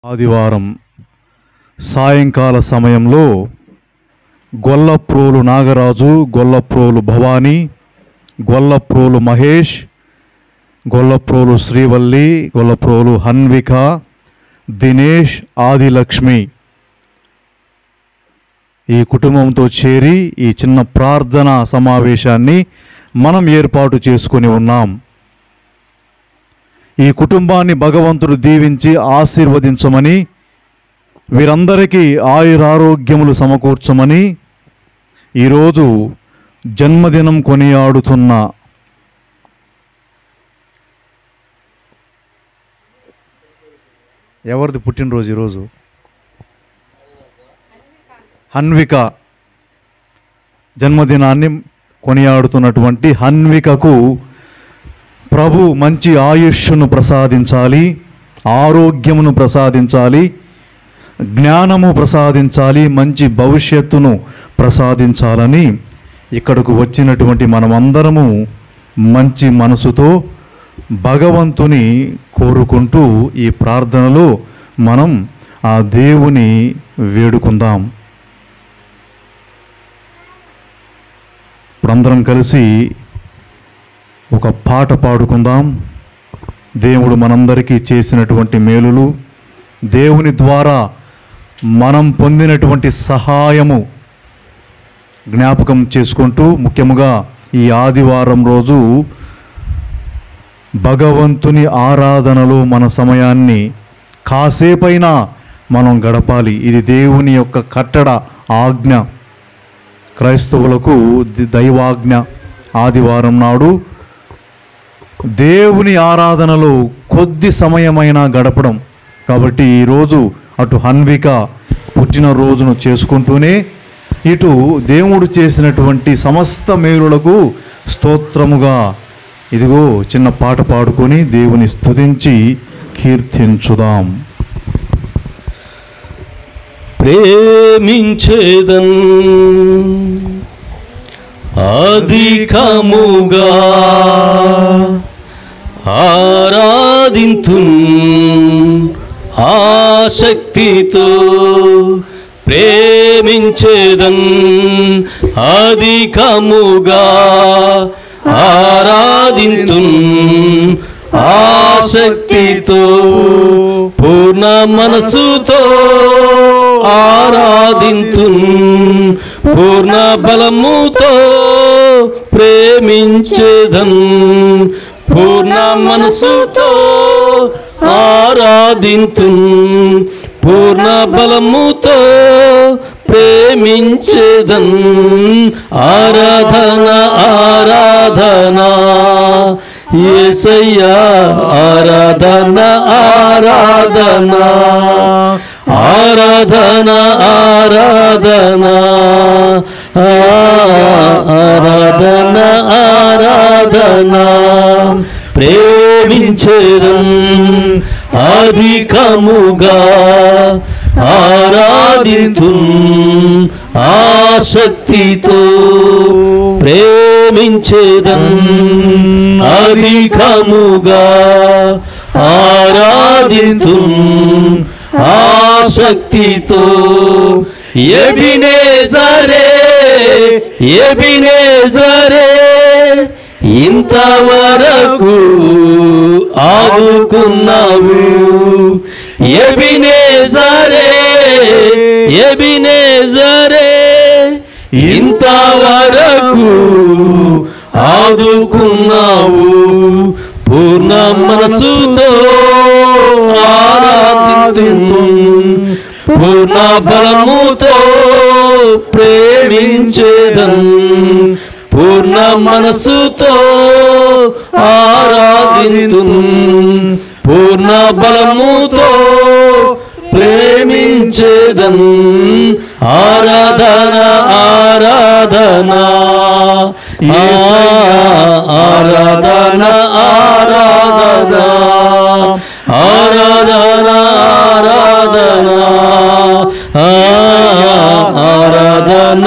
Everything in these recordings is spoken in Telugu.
ఆదివారం సాయంకాల సమయంలో గొల్లప్రోలు నాగరాజు, గొల్లప్రోలు భవానీ, గొల్లప్రోలు మహేష్, గొల్లప్రోలు శ్రీవల్లి, గొల్లప్రోలు హన్విక, దినేష్, ఆదిలక్ష్మి ఈ కుటుంబంతో చేరి ఈ చిన్న ప్రార్థనా సమావేశాన్ని మనం ఏర్పాటు చేసుకొని ఉన్నాం. ఈ కుటుంబాన్ని భగవంతుడు దీవించి ఆశీర్వదించమని, వీరందరికీ ఆయురారోగ్యములు సమకూర్చమని ఈరోజు జన్మదినం కొనియాడుతున్న ఎవరిది పుట్టినరోజు ఈరోజు? హన్విక జన్మదినాన్ని కొనియాడుతున్నటువంటి హన్వికకు ప్రభు మంచి ఆయుష్ను ప్రసాదించాలి, ఆరోగ్యమును ప్రసాదించాలి, జ్ఞానము ప్రసాదించాలి, మంచి భవిష్యత్తును ప్రసాదించాలని ఇక్కడకు వచ్చినటువంటి మనమందరము మంచి మనసుతో భగవంతుని కోరుకుంటూ ఈ ప్రార్థనలో మనం ఆ దేవుని వేడుకుందాం. ఇప్పుడందరం కలిసి ఒక పాట పాడుకుందాం. దేవుడు మనందరికీ చేసినటువంటి మేలులు, దేవుని ద్వారా మనం పొందినటువంటి సహాయము జ్ఞాపకం చేసుకుంటూ, ముఖ్యముగా ఈ ఆదివారం రోజు భగవంతుని ఆరాధనలో మన సమయాన్ని కాసేపైనా మనం గడపాలి. ఇది దేవుని యొక్క కట్టడ, ఆజ్ఞ, క్రైస్తవులకు దైవాజ్ఞ. ఆదివారం నాడు దేవుని ఆరాధనలో కొద్ది సమయమైనా గడపడం. కాబట్టి ఈరోజు అటు హన్విక పుట్టినరోజును చేసుకుంటూనే ఇటు దేవుడు చేసినటువంటి సమస్త మేలులకు స్తోత్రముగా ఇదిగో చిన్న పాట పాడుకొని దేవుని స్తుతించి కీర్తించుదాం. ప్రేమించేదన్ అధికముగా ఆరాధింతున్ ఆసక్తితో, ప్రేమించేదన్ అధికముగా ఆరాధింతున్ ఆసక్తితో, పూర్ణ మనసుతో ఆరాధింతున్, పూర్ణ బలముతో ప్రేమించేదన్, పూర్ణ మనసుతో ఆరాధింతున్, పూర్ణ బలముతో ప్రేమించేదన్. ఆరాధన ఆరాధన యేసయ్యా, ఆరాధన ఆరాధన, ఆరాధన ఆరాధన, ఆరాధన ఆరాధన. ప్రేమించేదన్ అధికముగా ఆరాధింతున్ ఆసక్తితో, ప్రేమించేదన్ అధికముగా ఆరాధింతున్ ఆసక్తితో. ఎబినేజరే ఎబినేజరే, ఇంతవరకు ఆదుకున్నావు. ఎబినేజరే ఎబినేజరే, ఇంతవరకు ఆదుకున్నావు. పూర్ణ మనసుతో ఆరాధింతున్, పూర్ణ బలముతో ప్రేమించేదన్, పూర్ణ మనసుతో ఆరాధింతున్, పూర్ణ బలముతో ప్రేమించేదన్. ఆరాధన ఆరాధన ఆరాధన ఆరాధన, ఆరాధన ఆరాధన, ఆరాధన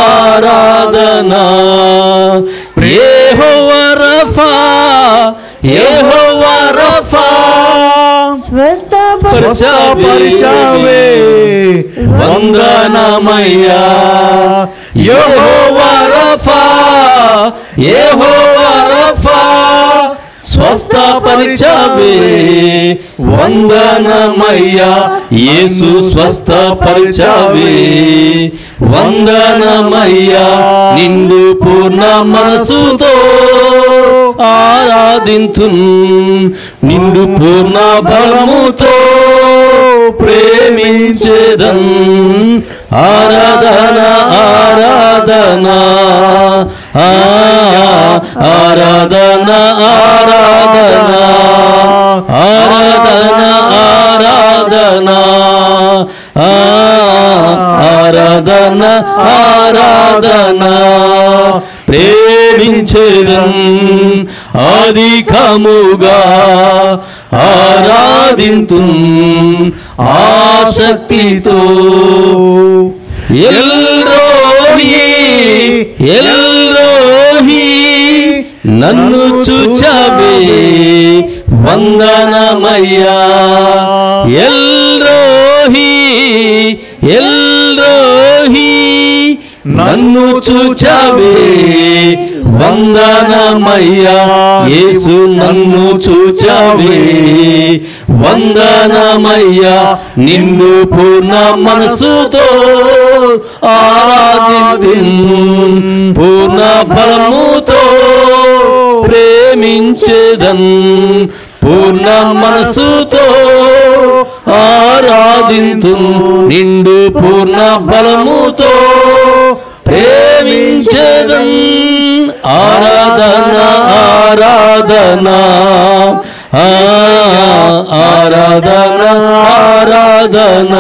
ఆరాధన. యెహోవా రఫా, యెహోవా రఫా, స్వస్థ స్వస్థపరిచావే వందనమయ్యా యెహోవా రఫా యెహోవా రఫా స్వస్థపరిచావే వందనమయ్యా యేసు స్వస్థపరిచావే వందనమయ్యా నిండు పూర్ణ మనసుతో ఆరాధింతున్ నిండు పూర్ణ బలముతో ప్రేమించేదన్ ఆరాధన ఆరాధన ఆరాధన ఆరాధన ఆరాధన ఆరాధన ఆరాధన ఆరాధన ప్రేమించేదన్ అధికముగా ఆరాధింతున్ ఆసక్తితో ఎల్రోహి ఎల్రోహి నన్ను చూచావే వందనమయ్యా ఎల్రోహి ఎల్రోహి నన్ను చూచావే వందనమయ్యా యేసు నన్ను చూచావే వందనమయ్యా నిన్ను పూర్ణ మనసుతో ఆరాధింతున్ పూర్ణ బలముతో ప్రేమించేదన్ పూర్ణ మనసుతో ఆరాధింతున్ నిండు పూర్ణ బలముతో ప్రేమించేదన్ ఆరాధన ఆరాధన ఆరాధన ఆరాధన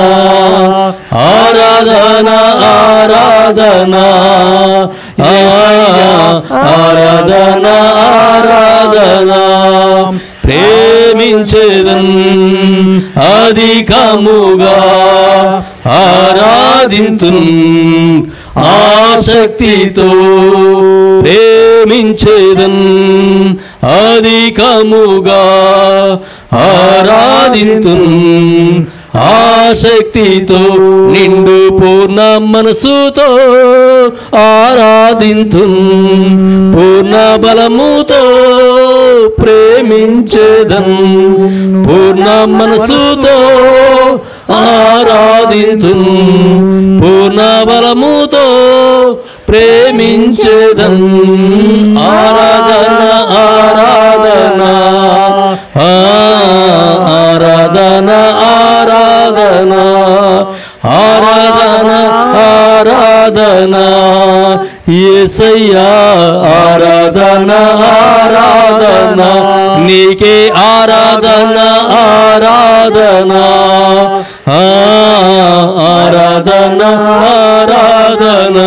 ఆరాధన ఆరాధన ఆరాధన ఆరాధన ప్రేమించేదన్ అధికముగా ఆరాధింతున్ ఆసక్తితో ప్రేమించేదన్ అధికముగా ఆరాధింతున్ ఆసక్తితో నిండు పూర్ణ మనసుతో ఆరాధింతున్ పూర్ణ బలముతో ప్రేమించేదన్ పూర్ణ మనసుతో ఆరాధింతున్ పూర్ణ బలముతో ప్రేమించేదన్ ఆరాధన ఆరాధన ఆరాధన ఆరాధన ఆరాధన ఆరాధన యేసయ్యా ఆరాధన ఆరాధన నీకే ఆరాధన ఆరాధన ఆరాధన ఆరాధన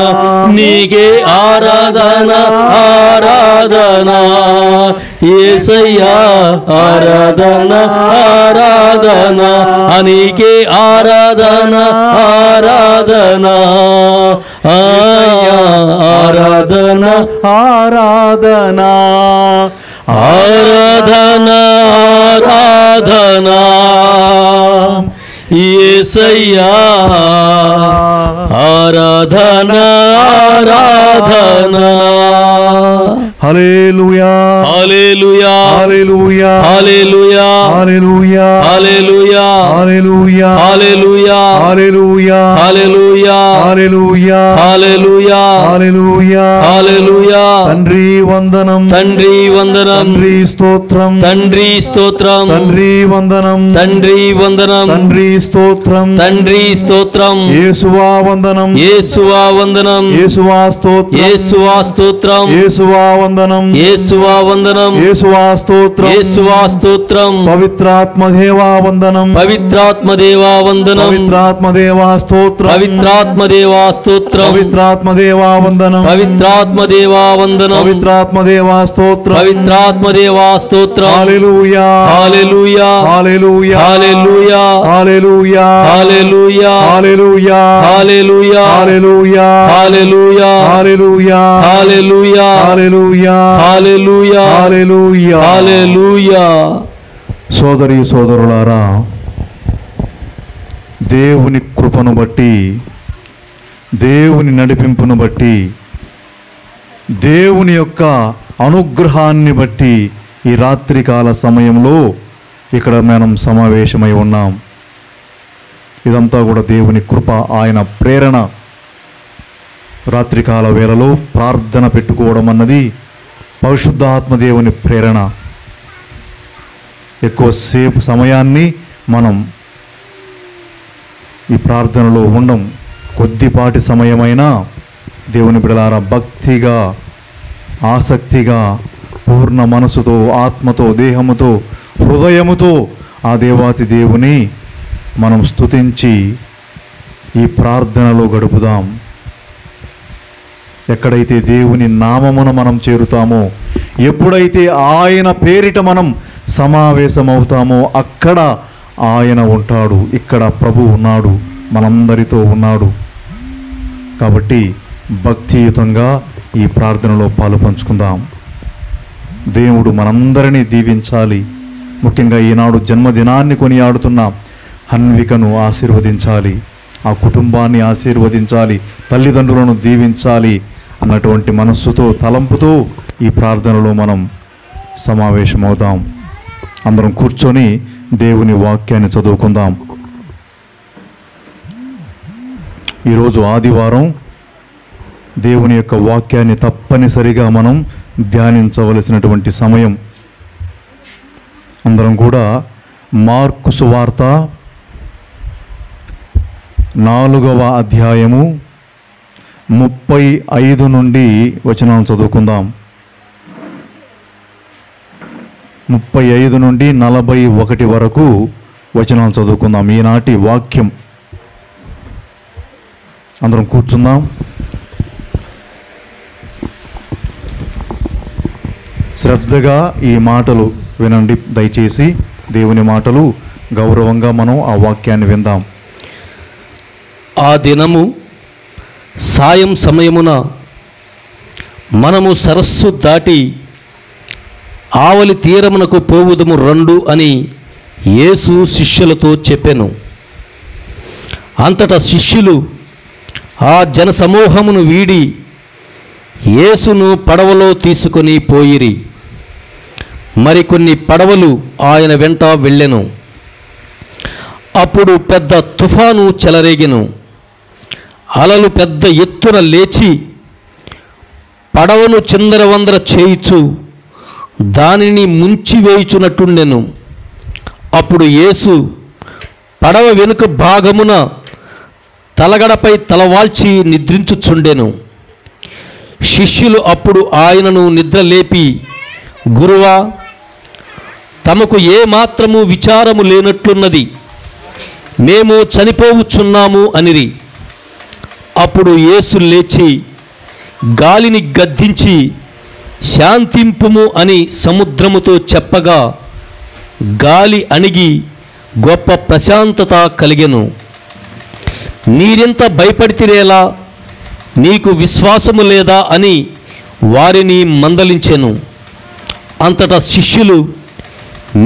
నీకే ఆరాధన ఆరాధన యేసయ్యా ఆరాధన ఆరాధన నీకే ఆరాధన ఆరాధన ఆరాధన ఆరాధన ఆరాధన ఆరాధన యేసయ్యా ఆరాధన ఆరాధన హల్లెలూయా హల్లెలూయా హల్లెలూయా హల్లెలూయా హల్లెలూయా హల్లెలూయా హల్లెలూయా హల్లెలూయా హల్లెలూయా హల్లెలూయా హల్లెలూయా హల్లెలూయా హల్లెలూయా హల్లెలూయా తండ్రి వందనం తండ్రి వందనం తండ్రి స్తోత్రం తండ్రి స్తోత్రం తండ్రి వందనం తండ్రి వందనం తండ్రి స్తోత్రం తండ్రి స్తోత్రం యేసువా వందనం యేసువా వందనం యేసువా స్తోత్రం యేసువా స్తోత్రం యేసువా వందనం యేసువా వందనం యేసువా స్తోత్రం యేసువా స్తోత్రం పవిత్రాత్మ దేవా వందనం పవిత్రాత్మ దేవా వందనం పవిత్రాత్మ దేవా స్తోత్రం పవిత్రాత్మ దేవా స్తోత్రం పవిత్రాత్మ దేవా వందనం పవిత్రాత్మ దేవా వందనం పవిత్రాత్మ దేవా స్తోత్రం పవిత్రాత్మ దేవా స్తోత్రం హల్లెలూయా హల్లెలూయా హల్లెలూయా హల్లెలూయా హల్లెలూయా హల్లెలూయా హల్లెలూయా హల్లెలూయా హల్లెలూయా హల్లెలూయా హల్లెలూయా హల్లెలూయా హల్లెలూయా హల్లెలూయా హల్లెలూయా హల్లెలూయా సోదరి సోదరులారా, దేవుని కృపను బట్టి, దేవుని నడిపింపును బట్టి, దేవుని యొక్క అనుగ్రహాన్ని బట్టి ఈ రాత్రికాల సమయంలో ఇక్కడ మనం సమావేశమై ఉన్నాం. ఇదంతా కూడా దేవుని కృప, ఆయన ప్రేరణ. రాత్రికాల వేళలో ప్రార్థన పెట్టుకోవడం అన్నది పరిశుద్ధాత్మ దేవుని ప్రేరణ. ఎక్కువసేపు సమయాన్ని మనం ఈ ప్రార్థనలో ఉండం. కొద్దిపాటి సమయమైనా దేవుని బిడ్డలారా భక్తిగా, ఆసక్తిగా, పూర్ణ మనసుతో, ఆత్మతో, దేహముతో, హృదయముతో ఆ దేవాతి దేవుని మనం స్తుతించి ఈ ప్రార్థనలో గడుపుదాం. ఎక్కడైతే దేవుని నామమున మనం చేరుతామో, ఎప్పుడైతే ఆయన పేరిట మనం సమావేశమవుతామో అక్కడ ఆయన ఉంటాడు. ఇక్కడ ప్రభు ఉన్నాడు, మనందరితో ఉన్నాడు. కాబట్టి భక్తియుతంగా ఈ ప్రార్థనలో పాలు పంచుకుందాం. దేవుడు మనందరినీ దీవించాలి. ముఖ్యంగా ఈనాడు జన్మదినాన్ని కొనియాడుతున్న హన్వికను ఆశీర్వదించాలి, ఆ కుటుంబాన్ని ఆశీర్వదించాలి, తల్లిదండ్రులను దీవించాలి అన్నటువంటి మనస్సుతో, తలంపుతో ఈ ప్రార్థనలో మనం సమావేశమవుదాం. అందరం కూర్చొని దేవుని వాక్యాన్ని చదువుకుందాం. ఈరోజు ఆదివారం. దేవుని యొక్క వాక్యాన్ని తప్పనిసరిగా మనం ధ్యానించవలసినటువంటి సమయం. అందరం కూడా మార్కు సువార్త 4వ అధ్యాయము 35 నుండి వచనం చదువుకుందాం. 35 నుండి 41 వరకు వచనం చదువుకుందాం. ఈనాటి వాక్యం. అందరం కూర్చుందాం. శ్రద్ధగా ఈ మాటలు వినండి దయచేసి. దేవుని మాటలు గౌరవంగా మనం ఆ వాక్యాన్ని విందాం. ఆ దినము సాయం సమయమున మనము సరస్సు దాటి ఆవలి తీరమునకు పోవుదము రండు అని యేసు శిష్యులతో చెప్పెను. అంతటా శిష్యులు ఆ జనసమూహమును వీడి యేసును పడవలో తీసుకొని పోయిరి. మరికొన్ని పడవలు ఆయన వెంట వెళ్ళెను. అప్పుడు పెద్ద తుఫాను చెలరేగెను. అలలు పెద్ద ఎత్తున లేచి పడవను చిందరవందర చేయుచు దానిని ముంచివేయుచున్నట్టుండెను. అప్పుడు యేసు పడవ వెనుక భాగమున తలగడపై తలవాల్చి నిద్రించుచుండెను. శిష్యులు అప్పుడు ఆయనను నిద్రలేపి, గురువా, తమకు ఏమాత్రము విచారము లేనట్లున్నది, మేము చనిపోవుచున్నాము అనిరి. అప్పుడు యేసు లేచి గాలిని గద్దించి శాంతింపుము అని సముద్రముతో చెప్పగా గాలి అణిగి గొప్ప ప్రశాంతత కలిగెను. మీరెంత భయపడితిరేలా, మీకు విశ్వాసము లేదా అని వారిని మందలించెను. అంతటా శిష్యులు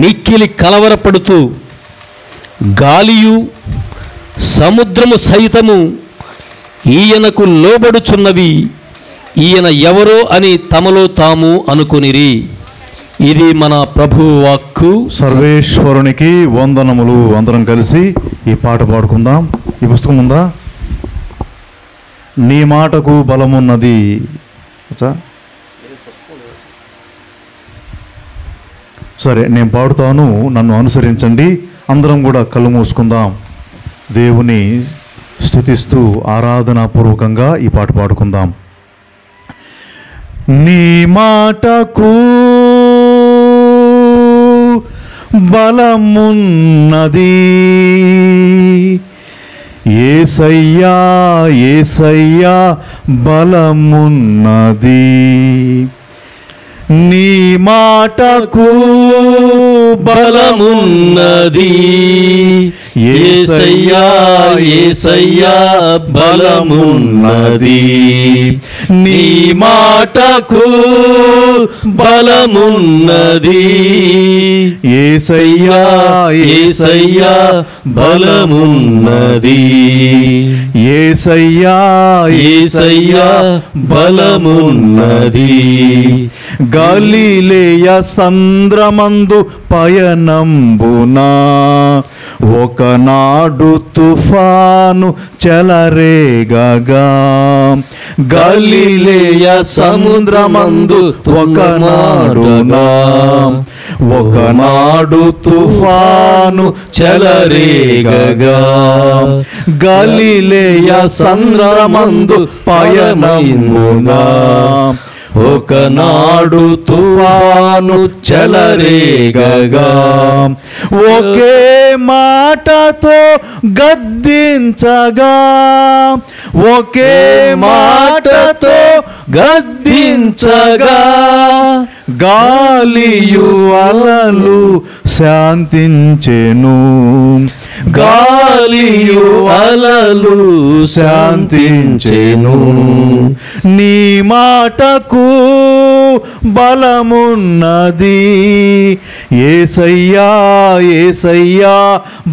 మిక్కిలి కలవరపడుతూ, గాలియు సముద్రము సైతము ఈయనకు లోబడుచున్నవి, ఈయన ఎవరో అని తమలో తాము అనుకొనిరి. ఇది మన ప్రభువు వాక్కు. సర్వేశ్వరునికి వందనములు. అందరం కలిసి ఈ పాట పాడుకుందాం. ఈ పుస్తకం ఉందా? నీ మాటకు బలమున్నది. సరే, నేను పాడుతాను, నన్ను అనుసరించండి. అందరం కూడా కళ్ళు మూసుకుందాం. దేవుని స్తుతిస్తూ ఆరాధనాపూర్వకంగా ఈ పాట పాడుకుందాం. నీ మాటకు బలమున్నది, యేసయ్యా యేసయ్యా బలమున్నది. నీ మాటకు బలమున్నది, యేసయ్యా యేసయ్యా బలమున్నది, నీ మాటకు బలమున్నది, యేసయ్యా యేసయ్యా బలమున్నది, యేసయ్యా యేసయ్యా బలమున్నది. గలిలయ సంద్రమందు పయనంబునా ఒకనాడు తుఫాను చెలరేగగా, గలిలయ సముద్రమందు ఒకనాడు తుఫాను చెలరేగగా, గలిలయ సంద్రమందు పయనంబునా ఒకనాడు తుఫాను చెలరేగగా, ఒకే మాటతో గద్దించగా, ఒకే మాటతో గద్దించగా, గాలియు అలలు శాంతించెను, గాలియు అలలు శాంతించెను, నీ మాటకు బలమున్నది, యేసయ్యా యేసయ్యా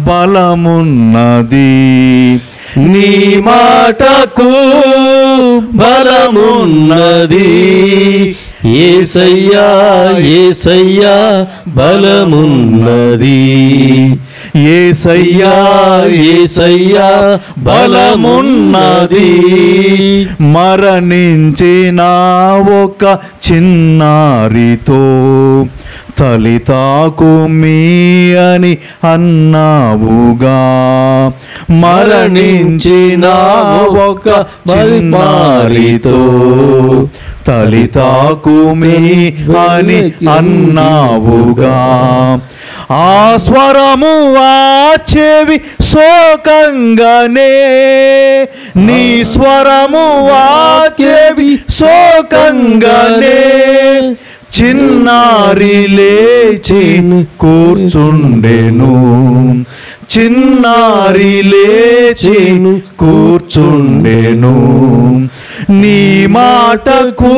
బలమున్నది, నీ మాటకు బలమున్నది, యేసయ్యా యేసయ్యా బలమున్నది, యేసయ్యా యేసయ్యా బలమున్నది, మరణించిన ఒక చిన్నారితో తలితాకుమి అని అన్నావుగా, మరణించిన ఒక చిన్నారితో తలితాకుమి అని అన్నావుగా, ఆ స్వరము ఆ చెవి శోకంగానే, నీ స్వరము ఆ చెవి శోకంగానే, చిన్నారి లేచి కూర్చుండెను, చిన్నారి లేచి కూర్చుండెను, నీ మాటకు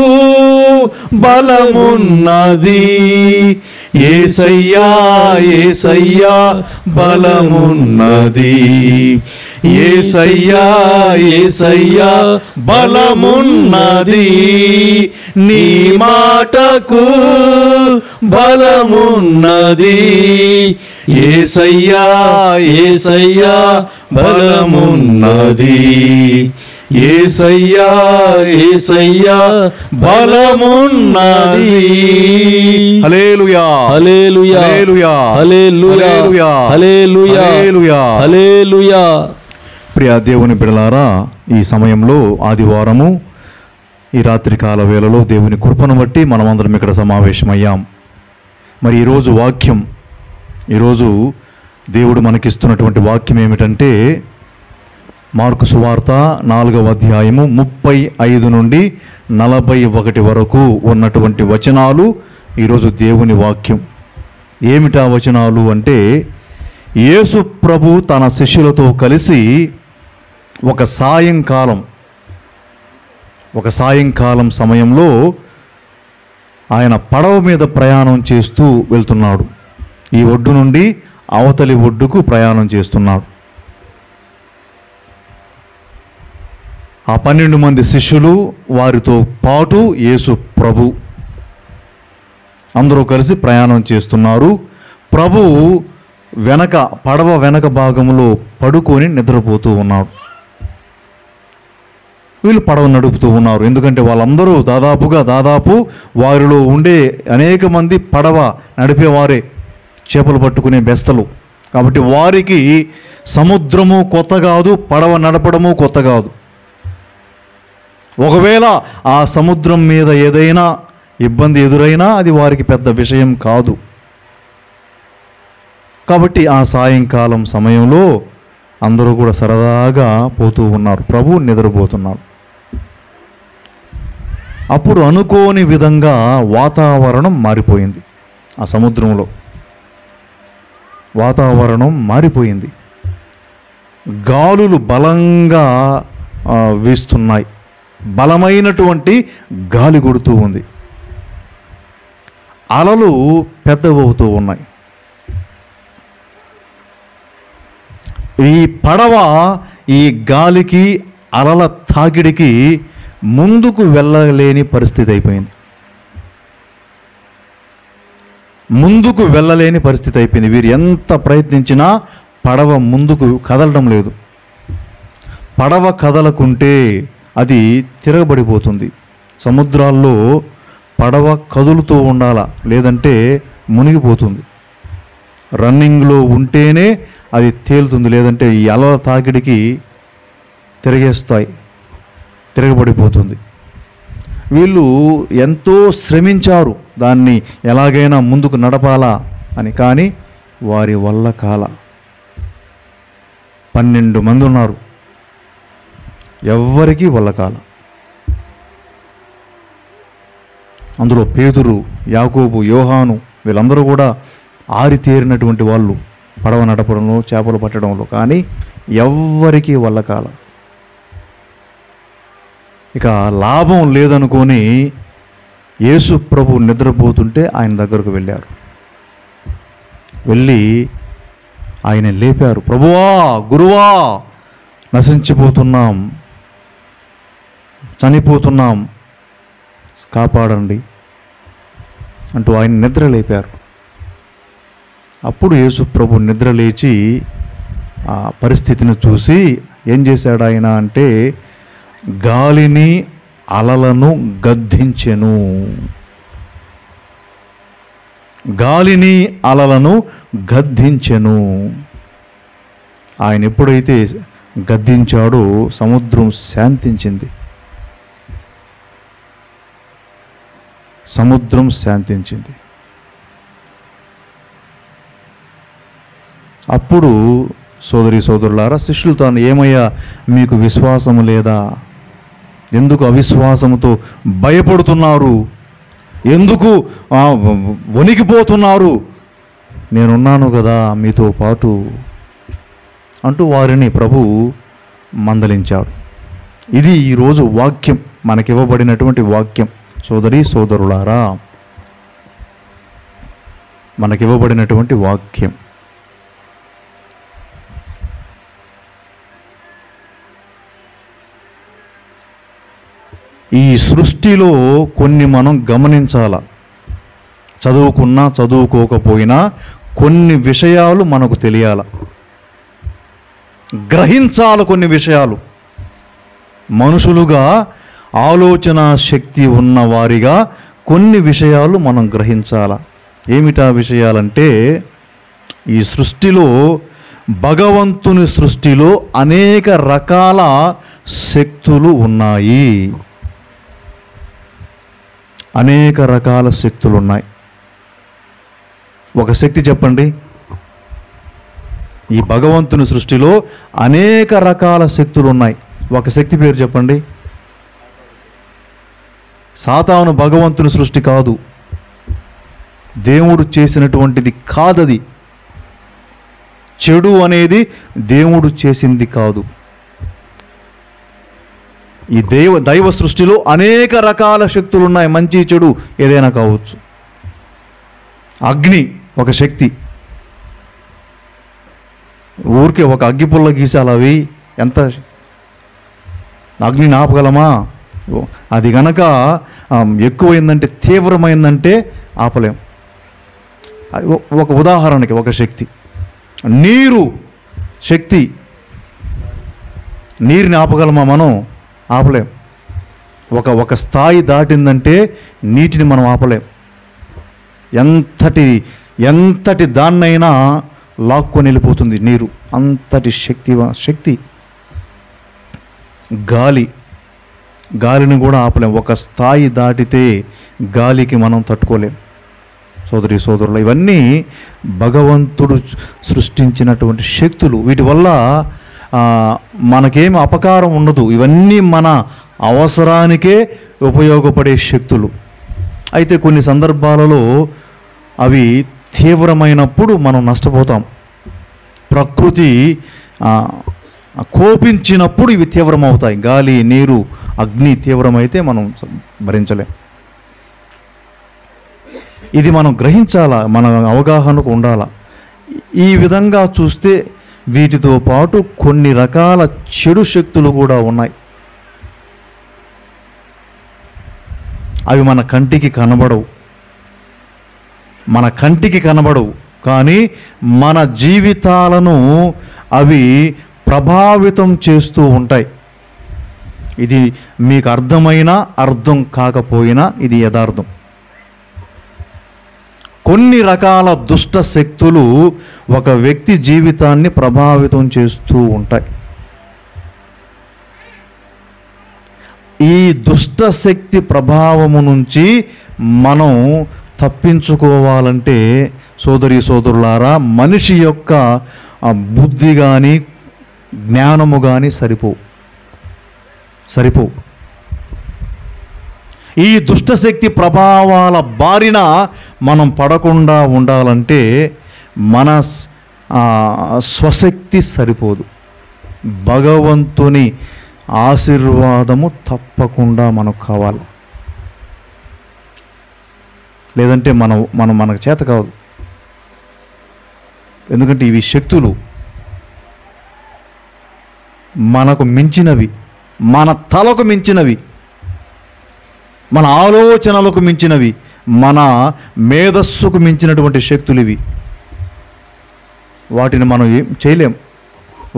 బలమున్నది, యేసయ్యా యేసయ్యా బలమున్నది, యేసయ్యా యేసయ్యా బలమున్నది, నీ మాటకు బలమున్నది, యేసయ్యా యేసయ్యా బలమున్నది, యేసయ్యా యేసయ్యా బలమున్నది. హల్లెలూయా హల్లెలూయా హల్లెలూయా హల్లెలూయా హల్లెలూయా హల్లెలూయా హల్లెలూయా. ప్రియ దేవుని బిడ్డలారా, ఈ సమయంలో ఆదివారము ఈ రాత్రికాల వేళలో దేవుని కృపను బట్టి మనమందరం ఇక్కడ సమావేశమయ్యాం. మరి ఈరోజు వాక్యం, ఈరోజు దేవుడు మనకిస్తున్నటువంటి వాక్యం ఏమిటంటే మార్కు సువార్త 4వ అధ్యాయము 35 నుండి 41 వరకు ఉన్నటువంటి వచనాలు ఈరోజు దేవుని వాక్యం. ఏమిటా వచనాలు అంటే, యేసు ప్రభు తన శిష్యులతో కలిసి ఒక సాయంకాలం సమయంలో ఆయన పడవ మీద ప్రయాణం చేస్తూ వెళ్తున్నాడు. ఈ ఒడ్డు నుండి అవతలి ఒడ్డుకు ప్రయాణం చేస్తున్నాడు. ఆ 12 మంది శిష్యులు, వారితో పాటు యేసు ప్రభు అందరూ కలిసి ప్రయాణం చేస్తున్నారు. ప్రభు పడవ వెనక భాగంలో పడుకొని నిద్రపోతూ ఉన్నాడు. వీళ్ళు పడవ నడుపుతూ ఉన్నారు. ఎందుకంటే వాళ్ళందరూ దాదాపు వారిలో ఉండే అనేక మంది పడవ నడిపేవారే, చేపలు పట్టుకునే బెస్తలు. కాబట్టి వారికి సముద్రము కొత్త కాదు, పడవ నడపడము కొత్త కాదు. ఒకవేళ ఆ సముద్రం మీద ఏదైనా ఇబ్బంది ఎదురైనా అది వారికి పెద్ద విషయం కాదు. కాబట్టి ఆ సాయంకాలం సమయంలో అందరూ కూడా సరదాగా పోతూ ఉన్నారు. ప్రభు నిద్రపోతున్నాడు. అప్పుడు అనుకోని విధంగా వాతావరణం మారిపోయింది. ఆ సముద్రంలో వాతావరణం మారిపోయింది. గాలులు బలంగా వీస్తున్నాయి. బలమైనటువంటి గాలి కొడుతూ ఉంది. అలలు పెద్దవవుతూ ఉన్నాయి. ఈ పడవ ఈ గాలికి అలల తాకిడికి ముందుకు వెళ్ళలేని పరిస్థితి అయిపోయింది. వీరు ఎంత ప్రయత్నించినా పడవ ముందుకు కదలడం లేదు. పడవ కదలకుంటే అది తిరగబడిపోతుంది. సముద్రాల్లో పడవ కదులుతూ ఉండాలా, లేదంటే మునిగిపోతుంది. రన్నింగ్లో ఉంటేనే అది తేలుతుంది, లేదంటే ఈ అలల తాకిడికి తిరగబడిపోతుంది. వీళ్ళు ఎంతో శ్రమించారు దాన్ని ఎలాగైనా ముందుకు నడపాలా అని, కానీ వారి వల్ల కాల. 12 మంది ఉన్నారు, ఎవ్వరికీ వల్ల కాల. అందులో పేతురు, యాకోబు, యోహాను వీళ్ళందరూ కూడా ఆరితేరినటువంటి వాళ్ళు పడవ నడపడంలో, చేపలు పట్టడంలో, కానీ ఎవ్వరికీ వల్ల కాల. ఇక లాభం లేదనుకొని యేసు ప్రభు నిద్రపోతుంటే ఆయన దగ్గరకు వెళ్ళారు. వెళ్ళి ఆయన లేపారు. ప్రభువా, గురువా, నశించిపోతున్నాం, చనిపోతున్నాం, కాపాడండి అంటూ ఆయన నిద్ర లేపారు. అప్పుడు యేసు ప్రభు నిద్ర లేచి ఆ పరిస్థితిని చూసి ఏం చేశాడు ఆయన అంటే, గాలిని అలలను గద్దించెను. గాలిని అలలను గద్దించెను. ఆయన ఎప్పుడైతే గద్దించాడో సముద్రం శాంతించింది. అప్పుడు సోదరి సోదరులారా, శిష్యులతో ఏమయ్యా మీకు విశ్వాసము లేదా? ఎందుకు అవిశ్వాసముతో భయపడుతున్నారు? ఎందుకు వణికిపోతున్నారు? నేనున్నాను కదా మీతో పాటు అంటూ వారిని ప్రభు మందలించాడు. ఇది ఈరోజు వాక్యం, మనకివ్వబడినటువంటి వాక్యం. సోదరి సోదరులారా, మనకివ్వబడినటువంటి వాక్యం. ఈ సృష్టిలో కొన్ని మనం గమనించాల. చదువుకున్నా చదువుకోకపోయినా కొన్ని విషయాలు మనకు తెలియాల, గ్రహించాల. కొన్ని విషయాలు మనుషులుగా ఆలోచన శక్తి ఉన్నవారిగా కొన్ని విషయాలు మనం గ్రహించాల. ఏమిటా విషయాలంటే, ఈ సృష్టిలో, భగవంతుని సృష్టిలో అనేక రకాల శక్తులు ఉన్నాయి. అనేక రకాల శక్తులు ఉన్నాయి. ఒక శక్తి చెప్పండి. ఈ భగవంతుని సృష్టిలో అనేక రకాల శక్తులు ఉన్నాయి. ఒక శక్తి పేరు చెప్పండి. సాతాను భగవంతుని సృష్టి కాదు, దేవుడు చేసినటువంటిది కాదది. చెడు అనేది దేవుడు చేసింది కాదు. ఈ దైవ సృష్టిలో అనేక రకాల శక్తులు ఉన్నాయి. మంచి చెడు ఏదైనా కావచ్చు. అగ్ని ఒక శక్తి. ఊరికే ఒక అగ్గిపుల్ల గీసాలి, అవి ఎంత అగ్నిని ఆపగలమా? అది గనక ఎక్కువైందంటే, తీవ్రమైందంటే ఆపలేం. ఒక ఉదాహరణకి ఒక శక్తి, నీరు శక్తి. నీరుని ఆపగలమా మనం? ఆపలేం. ఒక స్థాయి దాటిందంటే నీటిని మనం ఆపలేం. ఎంతటి దాన్నైనా లాక్కొని వెళ్ళిపోతుంది నీరు, అంతటి శక్తి. గాలిని కూడా ఆపలేం. ఒక స్థాయి దాటితే గాలికి మనం తట్టుకోలేం. సోదరి సోదరులు, ఇవన్నీ భగవంతుడు సృష్టించినటువంటి శక్తులు. వీటి వల్ల మనకేమి అపకారం ఉండదు. ఇవన్నీ మన అవసరానికే ఉపయోగపడే శక్తులు. అయితే కొన్ని సందర్భాలలో అవి తీవ్రమైనప్పుడు మనం నష్టపోతాం. ప్రకృతి కోపించినప్పుడు ఇవి తీవ్రమవుతాయి. గాలి, నీరు, అగ్ని తీవ్రమైతే మనం భరించలేం. ఇది మనం గ్రహించాలా, మన అవగాహనకు ఉండాలా. ఈ విధంగా చూస్తే వీటితో పాటు కొన్ని రకాల చెడు శక్తులు కూడా ఉన్నాయి. అవి మన కంటికి కనబడవు, కానీ మన జీవితాలను అవి ప్రభావితం చేస్తూ ఉంటాయి. ఇది మీకు అర్థమైనా అర్థం కాకపోయినా ఇది యథార్థం. కొన్ని రకాల దుష్ట శక్తులు ఒక వ్యక్తి జీవితాన్ని ప్రభావితం చేస్తూ ఉంటాయి. ఈ దుష్ట శక్తి ప్రభావము నుంచి మనం తప్పించుకోవాలంటే సోదరీ సోదరులారా, మనిషి యొక్క బుద్ధి కానీ జ్ఞానము కానీ సరిపోవు. ఈ దుష్టశక్తి ప్రభావాల బారిన మనం పడకుండా ఉండాలంటే మన స్వశక్తి సరిపోదు. భగవంతుని ఆశీర్వాదము తప్పకుండా మనకు కావాలి. లేదంటే మనకు చేత కాదు. ఎందుకంటే ఇవి శక్తులు మనకు మించినవి, మన తలకు మించినవి, మన ఆలోచనలకు మించినవి, మన మేధస్సుకు మించినటువంటి శక్తులు ఇవి. వాటిని మనం ఏం చేయలేం.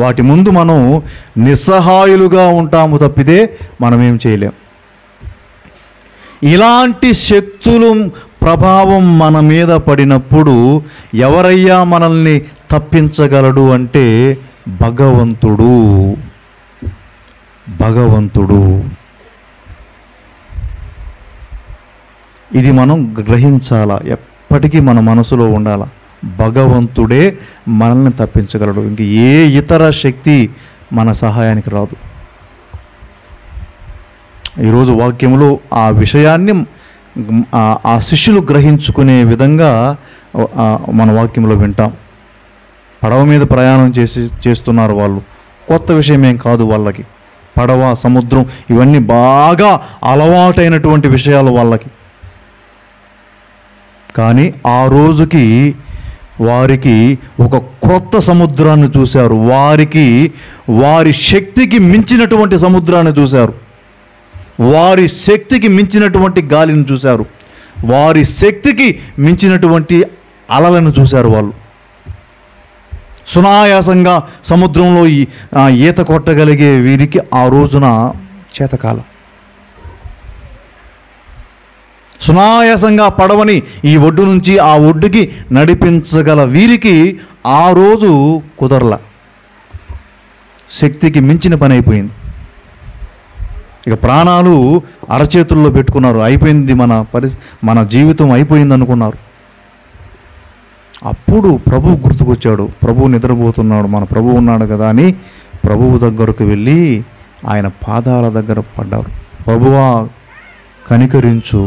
వాటి ముందు మనం నిస్సహాయులుగా ఉంటాము తప్పితే మనం ఏం చేయలేం. ఇలాంటి శక్తులు ప్రభావం మన మీద పడినప్పుడు ఎవరయ్యా మనల్ని తప్పించగలడు అంటే భగవంతుడు. ఇది మనం గ్రహించాలా, ఎప్పటికీ మన మనసులో ఉండాలా. భగవంతుడే మనల్ని తప్పించగలడు. ఇంక ఏ ఇతర శక్తి మన సహాయానికి రాదు. ఈరోజు వాక్యంలో ఆ విషయాన్ని ఆ శిష్యులు గ్రహించుకునే విధంగా మన వాక్యంలో వింటాం. పడవ మీద ప్రయాణం చేస్తున్నారు వాళ్ళు. కొత్త విషయం ఏం కాదు వాళ్ళకి. పడవ, సముద్రం ఇవన్నీ బాగా అలవాటైనటువంటి విషయాలు వాళ్ళకి. కానీ ఆ రోజుకి వారికి ఒక క్రొత్త సముద్రాన్ని చూశారు. వారి శక్తికి మించినటువంటి సముద్రాన్ని చూశారు. వారి శక్తికి మించినటువంటి గాలిని చూశారు. వారి శక్తికి మించినటువంటి అలలను చూశారు. వాళ్ళు సునాయాసంగా సముద్రంలో ఈత కొట్టగలిగే వీరికి ఆ రోజున చేతకాల. సునాయాసంగా పడవని ఈ ఒడ్డు నుంచి ఆ ఒడ్డుకి నడిపించగల వీరికి ఆ రోజు కుదరలా. శక్తికి మించిన పని అయిపోయింది. ఇక ప్రాణాలు అరచేతుల్లో పెట్టుకున్నారు. అయిపోయింది, మన జీవితం అయిపోయింది అనుకున్నారు. అప్పుడు ప్రభువు గుర్తుకొచ్చాడు. ప్రభువు నిద్రపోతున్నాడు, మన ప్రభువు ఉన్నాడు కదా అని ప్రభువు దగ్గరకు వెళ్ళి ఆయన పాదాల దగ్గర పడ్డారు. ప్రభువా కనికరించు,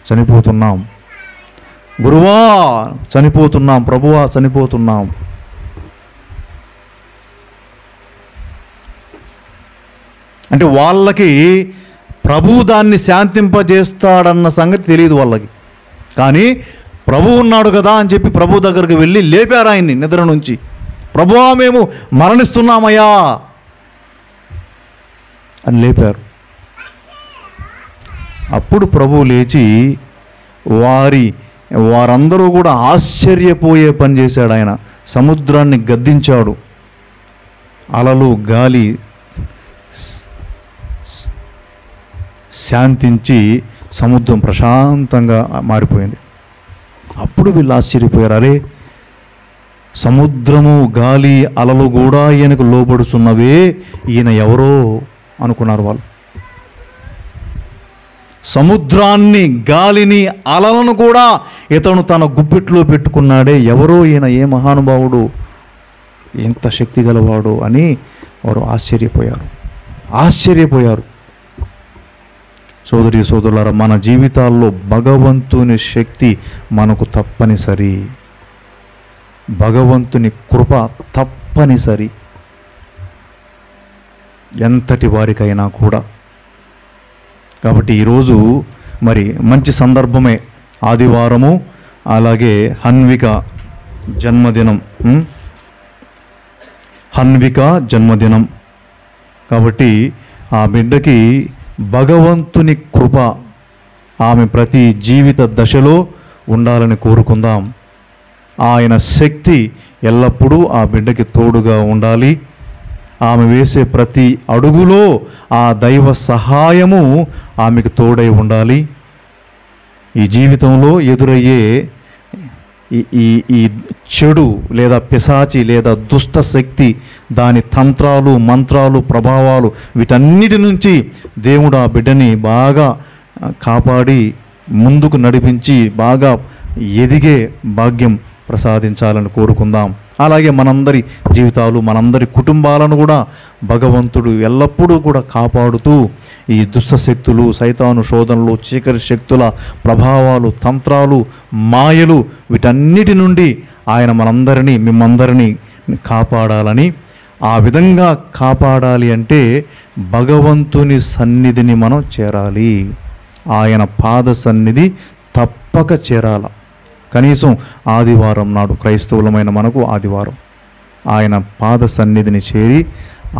చనిపోతున్నాం. గురువా చనిపోతున్నాం. ప్రభువా చనిపోతున్నాం. అంటే వాళ్ళకి ప్రభువు దాన్ని శాంతింపజేస్తాడన్న సంగతి తెలియదు వాళ్ళకి. కానీ ప్రభువు ఉన్నాడు కదా అని చెప్పి ప్రభు దగ్గరికి వెళ్ళి లేపారు ఆయన్ని నిద్ర నుంచి. ప్రభువా మేము మరణిస్తున్నామయ్యా అని లేపారు. అప్పుడు ప్రభువు లేచి వారందరూ కూడా ఆశ్చర్యపోయే పని చేశాడు. ఆయన సముద్రాన్ని గద్దించాడు. అలలు, గాలి శాంతించి సముద్రం ప్రశాంతంగా మారిపోయింది. అప్పుడు వీళ్ళు ఆశ్చర్యపోయారు. అరే, సముద్రము, గాలి, అలలు కూడా ఈయనకు లోబడుచున్నవే, ఈయన ఎవరో అనుకున్నారు వాళ్ళు. సముద్రాన్ని, గాలిని, అలలను కూడా ఇతను తన గుప్పిట్లో పెట్టుకున్నాడే, ఎవరో ఈయన, ఏ మహానుభావుడు, ఎంత శక్తి గలవాడు అని వారు ఆశ్చర్యపోయారు. సోదరీ సోదరులారా, మన జీవితాల్లో భగవంతుని శక్తి మనకు తప్పనిసరి. భగవంతుని కృప తప్పనిసరి, ఎంతటి వారికైనా కూడా. కాబట్టి ఈరోజు మరి మంచి సందర్భమే, ఆదివారము, అలాగే హన్విక జన్మదినం. హన్విక జన్మదినం కాబట్టి ఆ బిడ్డకి భగవంతుని కృప ఆమె ప్రతి జీవిత దశలో ఉండాలని కోరుకుందాం. ఆయన శక్తి ఎల్లప్పుడూ ఆ బిడ్డకి తోడుగా ఉండాలి. ఆమె వేసే ప్రతి అడుగులో ఆ దైవ సహాయము ఆమెకు తోడై ఉండాలి. ఈ జీవితంలో ఎదురయ్యే ఈ చెడు లేదా పిశాచి లేదా దుష్ట శక్తి, దాని తంత్రాలు, మంత్రాలు, ప్రభావాలు, వీటన్నిటి నుంచి దేవుడు ఆ బిడ్డని బాగా కాపాడి ముందుకు నడిపించి బాగా ఎదిగే భాగ్యం ప్రసాదించాలని కోరుకుందాం. అలాగే మనందరి జీవితాలు, మనందరి కుటుంబాలను కూడా భగవంతుడు ఎల్లప్పుడూ కూడా కాపాడుతూ ఈ దుష్ట శక్తులు, సైతాను శోధనలు, చీకటి శక్తుల ప్రభావాలు, తంత్రాలు, మాయలు, వీటన్నిటి నుండి ఆయన మనందరినీ, మిమ్మందరినీ కాపాడాలని, ఆ విధంగా కాపాడాలి అంటే భగవంతుని సన్నిధిని మనం చేరాలి. ఆయన పాద సన్నిధి తప్పక చేరాల. కనీసం ఆదివారం నాడు, క్రైస్తవులమైన మనకు ఆదివారం ఆయన పాద సన్నిధిని చేరి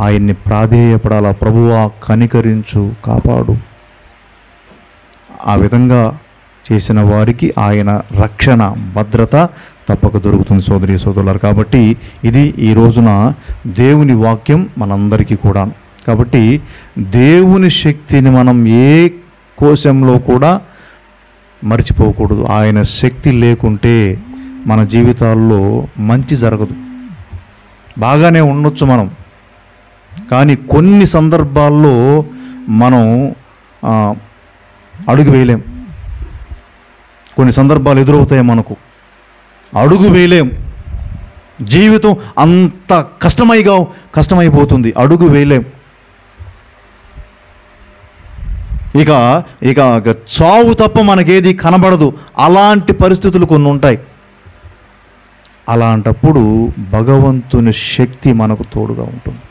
ఆయన్ని ప్రాధేయపడాల. ప్రభువా కనికరించు, కాపాడు. ఆ విధంగా చేసిన వారికి ఆయన రక్షణ, భద్రత తప్పక దొరుకుతుంది సోదరి సోదరులారు. కాబట్టి ఇది ఈ రోజున దేవుని వాక్యం మనందరికీ కూడా. కాబట్టి దేవుని శక్తిని మనం ఏ కోశంలో కూడా మర్చిపోకూడదు. ఆయన శక్తి లేకుంటే మన జీవితాల్లో మంచి జరగదు. బాగానే ఉండొచ్చు మనం, కానీ కొన్ని సందర్భాల్లో మనం అడుగు వేయలేం. కొన్ని సందర్భాలు ఎదురవుతాయి మనకు, అడుగు వేయలేం. జీవితం అంత కష్టమైపోతుంది, అడుగు వేయలేం. ఇక చావు తప్ప మనకేది కనబడదు. అలాంటి పరిస్థితులు కొన్ని ఉంటాయి. అలాంటప్పుడు భగవంతుని శక్తి మనకు తోడుగా ఉంటుంది.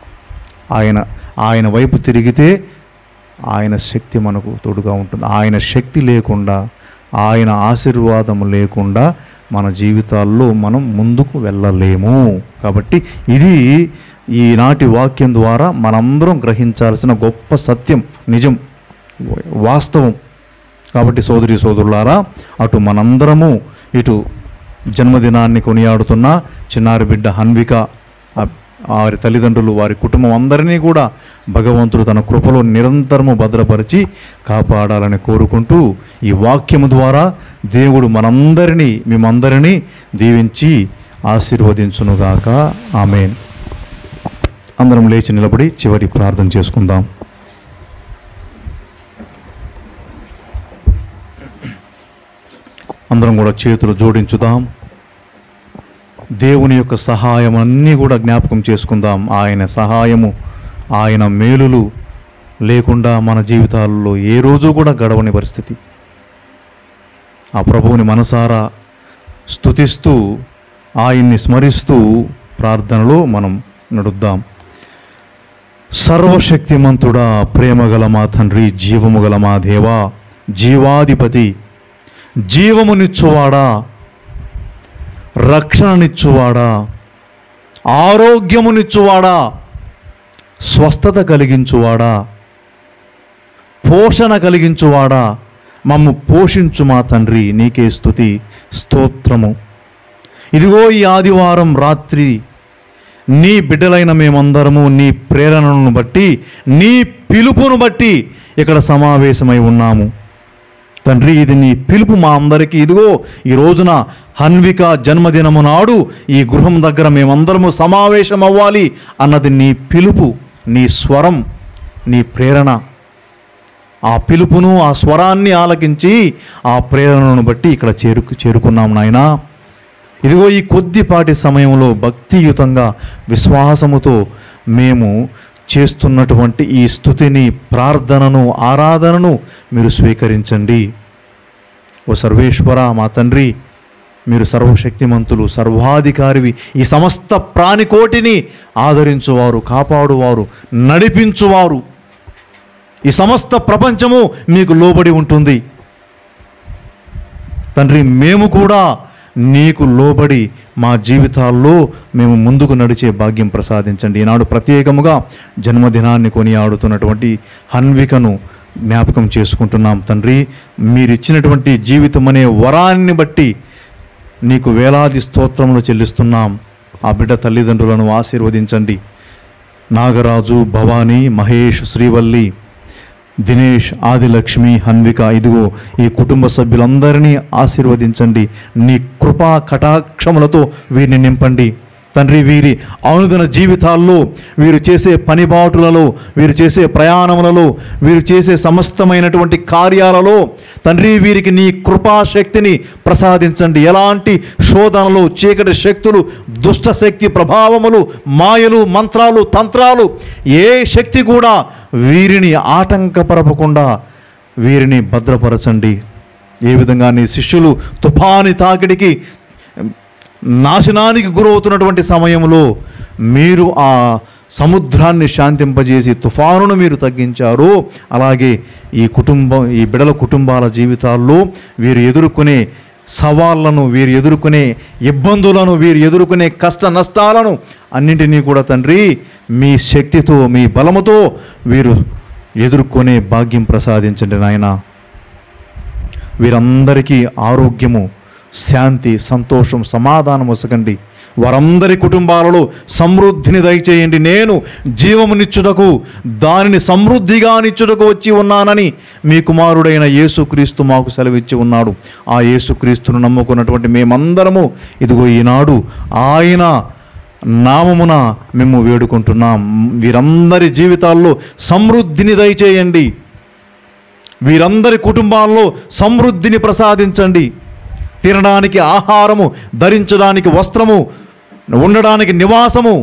ఆయన వైపు తిరిగితే ఆయన శక్తి మనకు తోడుగా ఉంటుంది. ఆయన శక్తి లేకుండా, ఆయన ఆశీర్వాదం లేకుండా మన జీవితాల్లో మనం ముందుకు వెళ్ళలేము. కాబట్టి ఇది ఈనాటి వాక్యం ద్వారా మనందరం గ్రహించాల్సిన గొప్ప సత్యం, నిజం, వాస్తవం. కాబట్టి సోదరి సోదరులారా, అటు మనందరము, ఇటు జన్మదినాన్ని కొనియాడుతున్న చిన్నారి బిడ్డ హన్విక, వారి తల్లిదండ్రులు, వారి కుటుంబం అందరినీ కూడా భగవంతుడు తన కృపలో నిరంతరము భద్రపరిచి కాపాడాలని కోరుకుంటూ, ఈ వాక్యము ద్వారా దేవుడు మనందరినీ, మేమందరినీ దీవించి ఆశీర్వదించునుగాక. ఆమేన్. అందరం లేచి నిలబడి చివరి ప్రార్థన చేసుకుందాం. అందరం కూడా చేతులు జోడించుదాం. దేవుని యొక్క సహాయం అన్నీ కూడా జ్ఞాపకం చేసుకుందాం. ఆయన సహాయము, ఆయన మేలులు లేకుండా మన జీవితాల్లో ఏ రోజు కూడా గడవని పరిస్థితి. ఆ ప్రభువుని మనసారా స్తుతిస్తూ, ఆయన్ని స్మరిస్తూ ప్రార్థనలో మనం నడుద్దాం. సర్వశక్తిమంతుడా, ప్రేమగల మా తండ్రి, జీవము గల మా దేవా, జీవాధిపతి, జీవమునిచ్చువాడా, రక్షణనిచ్చువాడా, ఆరోగ్యమునిచ్చువాడా, స్వస్థత కలిగించువాడా, పోషణ కలిగించువాడా, మమ్ము పోషించు మా తండ్రి, నీకే స్తుతి స్తోత్రము. ఇదిగో ఈ ఆదివారం రాత్రి నీ బిడ్డలైన మేమందరము నీ ప్రేరణను బట్టి, నీ పిలుపును బట్టి ఇక్కడ సమావేశమై ఉన్నాము తండ్రి. ఇది నీ పిలుపు మా అందరికీ. ఇదిగో ఈ రోజున హన్విక జన్మదినము నాడు ఈ గృహం దగ్గర మేమందరము సమావేశం అవ్వాలి అన్నది నీ పిలుపు, నీ స్వరం, నీ ప్రేరణ. ఆ పిలుపును, ఆ స్వరాన్ని ఆలకించి ఆ ప్రేరణను బట్టి ఇక్కడ చేరుకున్నాం నాయనా. ఇదిగో ఈ కొద్దిపాటి సమయంలో భక్తియుతంగా, విశ్వాసముతో మేము చేస్తున్నటువంటి ఈ స్తుతిని, ప్రార్థనను, ఆరాధనను మీరు స్వీకరించండి. ఓ సర్వేశ్వర, మా తండ్రి, మీరు సర్వశక్తిమంతులు, సర్వాధికారివి, ఈ సమస్త ప్రాణికోటిని ఆదరించువారు, కాపాడువారు, నడిపించువారు. ఈ సమస్త ప్రపంచము మీకు లోబడి ఉంటుంది తండ్రి. మేము కూడా నీకు లోబడి మా జీవితాల్లో మేము ముందుకు నడిచే భాగ్యం ప్రసాదించండి. ఈనాడు ప్రత్యేకముగా జన్మదినాన్ని కొనియాడుతున్నటువంటి హన్వికను జ్ఞాపకం చేసుకుంటున్నాం తండ్రి. మీరిచ్చినటువంటి జీవితం అనే వరాన్ని బట్టి నీకు వేలాది స్తోత్రములు చెల్లిస్తున్నాం. ఆ బిడ్డ తల్లిదండ్రులను ఆశీర్వదించండి. నాగరాజు, భవానీ, మహేష్, శ్రీవల్లి, దినేష్, ఆదిలక్ష్మి, హన్విక, ఇదిగో ఈ కుటుంబ సభ్యులందరినీ ఆశీర్వదించండి. నీ కృపా కటాక్షములతో వీరిని నింపండి తండ్రి. వీరి అనుదిన జీవితాల్లో, వీరు చేసే పనిబాటులలో, వీరు చేసే ప్రయాణములలో, వీరు చేసే సమస్తమైనటువంటి కార్యాలలో తండ్రి వీరికి నీ కృపాశక్తిని ప్రసాదించండి. ఎలాంటి శోధనలు, చీకటి శక్తులు, దుష్ట శక్తి ప్రభావములు, మాయలు, మంత్రాలు, తంత్రాలు, ఏ శక్తి కూడా వీరిని ఆటంకపరపకుండా వీరిని భద్రపరచండి. ఏ విధంగా నీ శిష్యులు తుఫాని తాకిడికి నాశనానికి గురవుతున్నటువంటి సమయంలో మీరు ఆ సముద్రాన్ని శాంతింపజేసి తుఫానును మీరు తగ్గించారు, అలాగే ఈ బిడల కుటుంబాల జీవితాల్లో వీరు ఎదుర్కొనే సవాళ్లను, వీరు ఎదుర్కొనే ఇబ్బందులను, వీరు ఎదుర్కొనే కష్ట నష్టాలను అన్నింటినీ కూడా తండ్రి మీ శక్తితో, మీ బలముతో వీరు ఎదుర్కొనే భాగ్యం ప్రసాదించండి నాయన. వీరందరికీ ఆరోగ్యము, శాంతి, సంతోషం, సమాధానం వసకండి. వారందరి కుటుంబాలలో సమృద్ధిని దయచేయండి. నేను జీవమునిచ్చుటకు, దానిని సమృద్ధిగా నిచ్చుటకు వచ్చి ఉన్నానని మీ కుమారుడైన యేసుక్రీస్తు మాకు సెలవిచ్చి ఉన్నాడు. ఆ యేసుక్రీస్తును నమ్ముకున్నటువంటి మేమందరము ఇదిగో ఈనాడు ఆయన నామమున మేము వేడుకుంటున్నాం. వీరందరి జీవితాల్లో సమృద్ధిని దయచేయండి. వీరందరి కుటుంబాల్లో సమృద్ధిని ప్రసాదించండి. తినడానికి ఆహారము, ధరించడానికి వస్త్రము, ఉండడానికి నివాసము,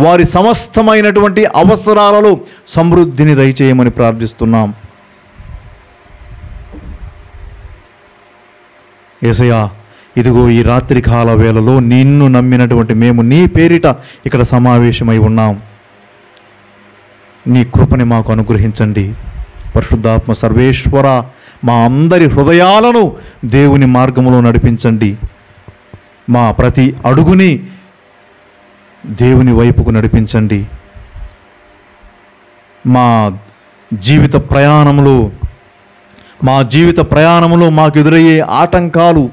వారి సమస్తమైనటువంటి అవసరాలలో సమృద్ధిని దయచేయమని ప్రార్థిస్తున్నాం. యేసయ్యా, ఇదిగో ఈ రాత్రికాల వేళలో నిన్ను నమ్మినటువంటి మేము నీ పేరిట ఇక్కడ సమావేశమై ఉన్నాం. నీ కృపని మాకు అనుగ్రహించండి. పరిశుద్ధాత్మ సర్వేశ్వర, మా అందరి హృదయాలను దేవుని మార్గములో నడిపించండి. మా ప్రతి అడుగుని దేవుని వైపుకు నడిపించండి. మా జీవిత ప్రయాణంలో మాకు ఎదురయ్యే ఆటంకాలు,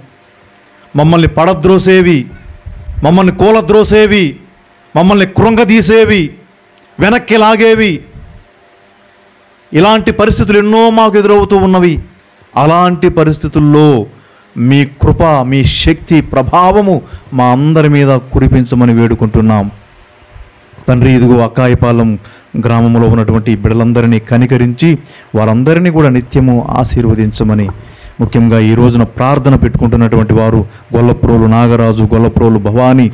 మమ్మల్ని పడద్రోసేవి, మమ్మల్ని కూలద్రోసేవి, మమ్మల్ని కృంగదీసేవి, వెనక్కి లాగేవి, ఇలాంటి పరిస్థితులు ఎన్నో మాకు ఎదురవుతూ ఉన్నవి. అలాంటి పరిస్థితుల్లో మీ కృప, మీ శక్తి, ప్రభావము మా అందరి మీద కురిపించమని వేడుకుంటున్నాం తండ్రి. ఇదిగో అక్కాయిపాలెం గ్రామంలో ఉన్నటువంటి బిడ్డలందరినీ కనికరించి వారందరినీ కూడా నిత్యము ఆశీర్వదించమని, ముఖ్యంగా ఈ రోజున ప్రార్థన పెట్టుకుంటున్నటువంటి వారు గొల్లప్రోలు నాగరాజు, గొల్లప్రోలు భవానీ,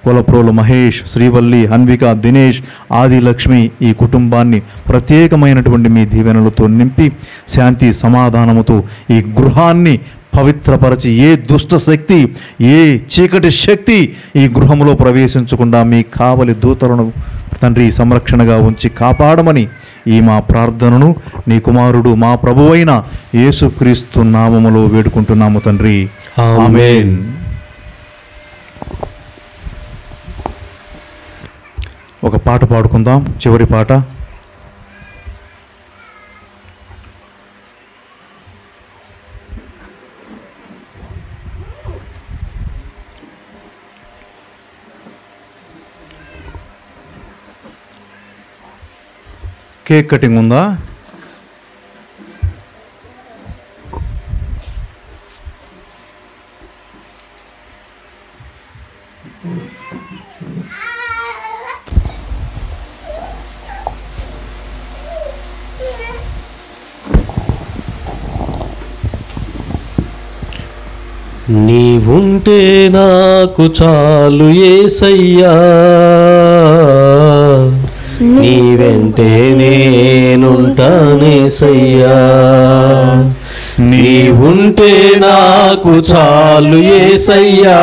గొల్లప్రోలు మహేష్, శ్రీవల్లి, హన్విక, దినేష్, ఆదిలక్ష్మి, ఈ కుటుంబాన్ని ప్రత్యేకమైనటువంటి మీ దీవెనలతో నింపి శాంతి సమాధానముతో ఈ గృహాన్ని పవిత్రపరచి, ఏ దుష్ట శక్తి, ఏ చీకటి శక్తి ఈ గృహంలో ప్రవేశించకుండా మీ కావలి దూతలను తండ్రి సంరక్షణగా ఉంచి కాపాడమని ఈ మా ప్రార్థనను నీ కుమారుడు మా ప్రభువైన యేసుక్రీస్తు నామములో వేడుకుంటున్నాము తండ్రి. ఆమేన్. ఒక పాట పాడుకుందాం, చివరి పాట. కేక్ కటింగ్ ఉందా? నీవుంటే నాకు చాలు యేసయ్యా, నీ వెంటే నేనుంటానేసయ్యా. నీ ఉంటే నాకు చాలు యేసయ్యా,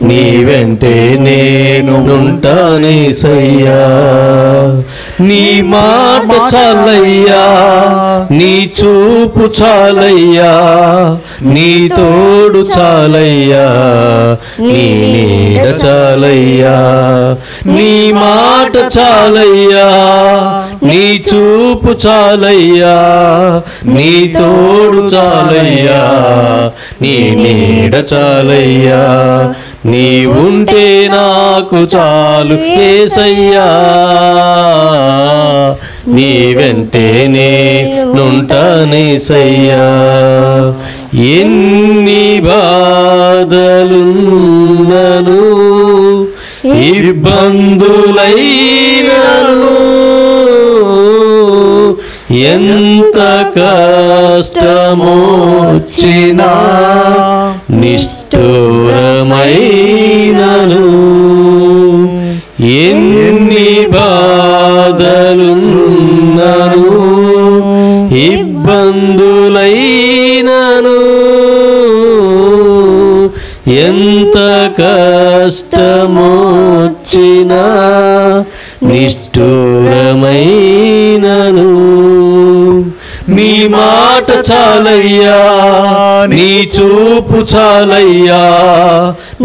నీ వెంటే నేను ఉంటానేసయ్యా. నీ మాట చాలయ్యా, నీ చూపు చాలయ్యా, నీ తోడు చాలయ్యా, నీ నీడ చాలయ్యా. నీ మాట చాలయ్యా, నీ చూపు చాలయ్యా, నీ తోడు చాలయ్యా, నీ నీడ చాలయ్యా. నీ ఉంటే నాకు చాలు యేసయ్యా, నీ వెంటే నేనుంటానేసయ్యా. ఎన్ని బాధలున్నను ఇబ్బందులైనను, ఎంత కష్టమొచ్చినా నిష్ఠూరమైనను, ఎన్ని బాధలున్నను ఇబ్బందులైనను, ఎంత కష్టమొచ్చినా నిష్ఠూరమైనను. నీ మాట చాలయ్యా, నీ చూపు చాలయ్యా,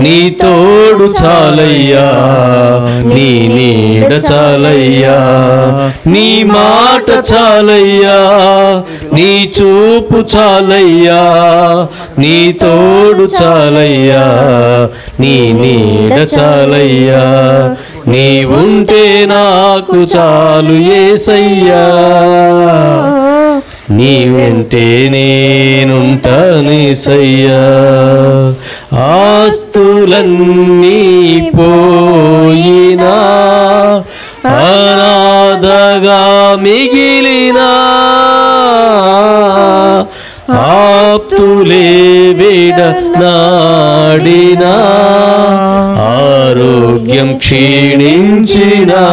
నీ తోడు చాలయ్యా, నీ నీడ చాలయ్యా. నీ మాట చాలయ్యా, నీ చూపు చాలయ్యా, నీ తోడు చాలయ్యా, నీ నీడ చాలయ్యా. నీ ఉంటే నాకు చాలు యేసయ్యా, నీ వెంటే నేనుంటానేసయ్యా. ఆస్తులన్నీ పోయినా, అనాథగా మిగిలినా, ఆప్తులే విడనాడినా, ఆరోగ్యం క్షీణించినా,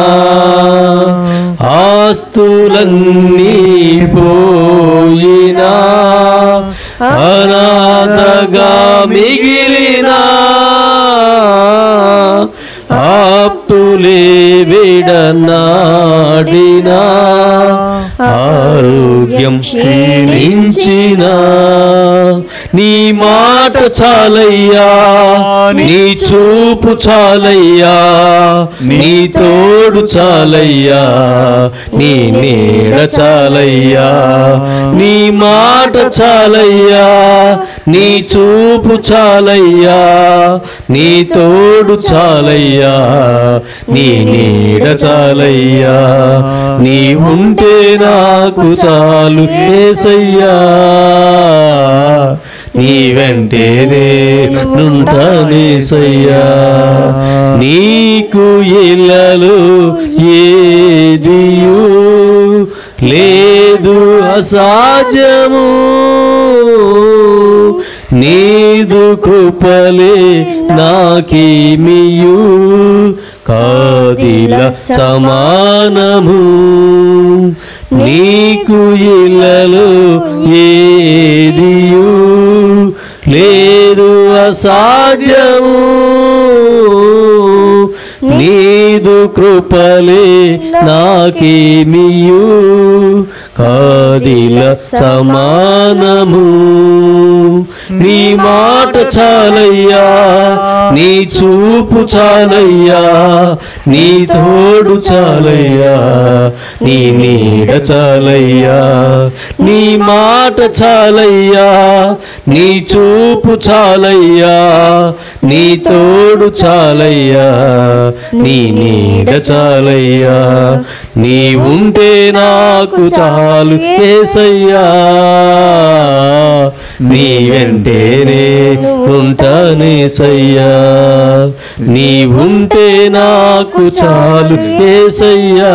ఆస్తులన్నీ పోయినా, అనాథగా మిగిలినా, ఆప్తులే విడనాడినా, ఆరోగ్యం క్షీణించినా. నీ మాట చాలయ్యా, నీ చూపు చాలయ్యా, నీ తోడు చాలయ్యా, నీ నీడ చాలయ్యా. నీ మాట చాలయ్యా, నీ చూపు చాలయ్యా, నీ తోడు చాలయ్యా, నీ నీడ చాలయ్యా. నీ ఉంటే నాకు చాలు యేసయ్యా, నీ వెంటే నేనుంటానేసయ్యా. నీకు ఇల్లలో ఏదియు లేదు అసాధ్యము, నీదు కృపలే నాకేమియు కాదిల సమానము. నీకు ఇల్లలో ఏదియు లేదు అసాధ్యము, నీదు కృపలే నాకేమియు కాదిల సమానము. నీ మాట చాలయ్యా, నీ చూపు చాలయ్యా, నీ తోడు చాలయ్యా, నీ నీడ చాలయ్యా. నీ మాట చాలయ్యా, నీ చూపు చాలయ్యా, నీ తోడు చాలయ్యా, నీ నీడ చాలయ్యా. నీ ఉంటే నాకు చాలు యేసయ్యా, నీ వెంటే నేనుంటానేసయ్యా. నీ ఉంటే నాకు చాలు యేసయ్యా,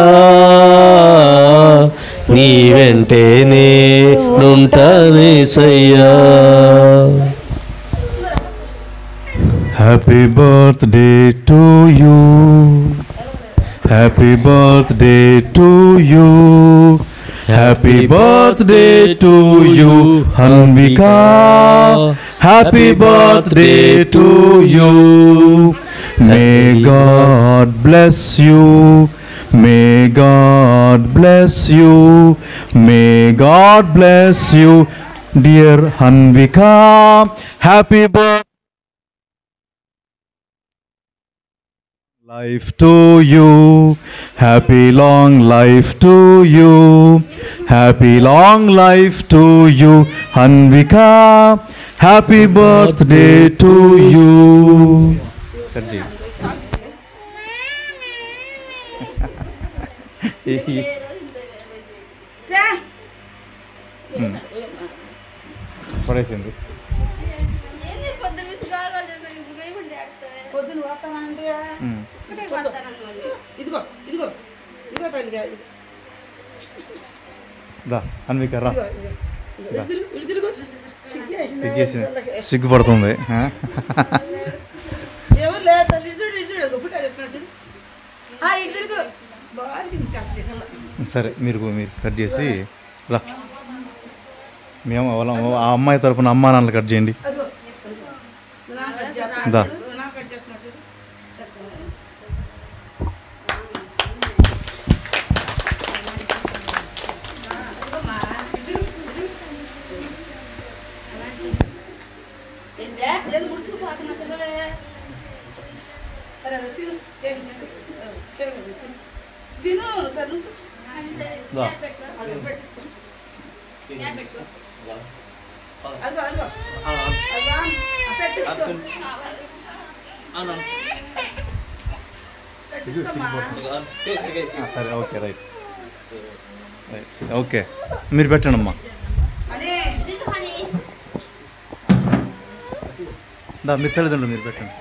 నీ వెంటే నేనుంటానేసయ్యా. Happy birthday to you, happy birthday to you, happy birthday to you Hanvika, happy birthday to you. May God bless you, may God bless you, may God bless you dear Hanvika. Happy birthday life to you, happy long life to you, happy long life to you Hanvika, happy birthday to you. పడేసింది. హన్విక రా, సిగ్గుపడుతుంది. సరే మీరు కట్ చేసి రా. మేము ఆ అమ్మాయి తరపున అమ్మా నాన్నలు కట్ చేయండి. దా సరే ఓకే రైట్ ఓకే మీరు పెట్టండి అమ్మా. మీ తల్లిదండ్రులు మీరు పెట్టండి.